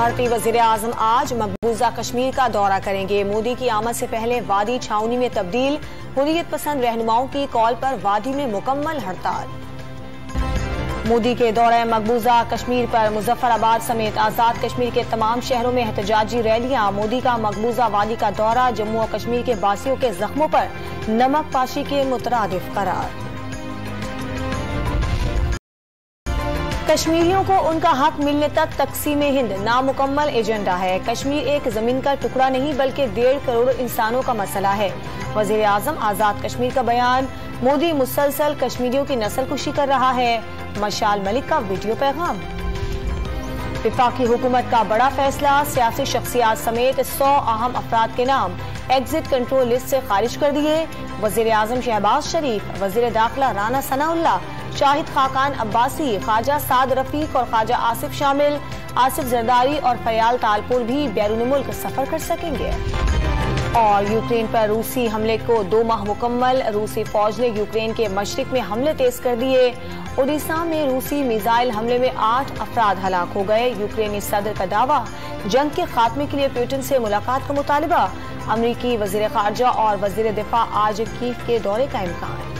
بھارتی وزیر اعظم آج مقبوضہ کشمیر کا دورہ کریں گے۔ مودی کی آمد سے پہلے وادی چھاؤنی میں تبدیل، حریت پسند رہنماؤں کی کال پر وادی میں مکمل ہڑتال۔ مودی کے دورہ مقبوضہ کشمیر پر مظفر آباد سمیت آزاد کشمیر کے تمام شہروں میں احتجاجی ریلیاں۔ مودی کا مقبوضہ وادی کا دورہ جموں و کشمیر کے باسیوں کے زخموں پر نمک پاشی کے مترادف قرار۔ کشمیریوں کو ان کا حق ملنے تک تقسیم ہند نامکمل ایجنڈا ہے۔ کشمیر ایک زمین کا ٹکڑا نہیں بلکہ 1.5 کروڑ انسانوں کا مسئلہ ہے۔ وزیر اعظم آزاد کشمیر کا بیان۔ مودی مسلسل کشمیریوں کی نسل کشی کر رہا ہے۔ مشال ملک کا ویڈیو پیغام۔ وفاقی حکومت کا بڑا فیصلہ، سیاسی شخصیات سمیت 100 اہم افراد کے نام ایگزٹ کنٹرول لسٹ سے خارج کر دیے۔ وزیر اعظم شہباز شریف، وزیر داخلہ رانا ثناء اللہ، شاہد خاقان عباسی، خواجہ سعد رفیق اور خواجہ آصف شامل، آصف زرداری اور فیال تالپور بھی بیرون ملک سفر کر سکیں گے۔ اور یوکرین پر روسی حملے کو 2 ماہ مکمل، روسی فوج نے یوکرین کے مشرق میں حملے تیز کر دیے۔ اڈیشہ میں روسی میزائل حملے میں 8 افراد ہلاک ہو گئے۔ یوکرینی صدر کا دعویٰ، جنگ کے خاتمے کے لیے پیوٹن سے ملاقات کا مطالبہ۔ امریکی وزیر خارجہ اور وزیر دفاع آج کیف کے دورے کا امکان۔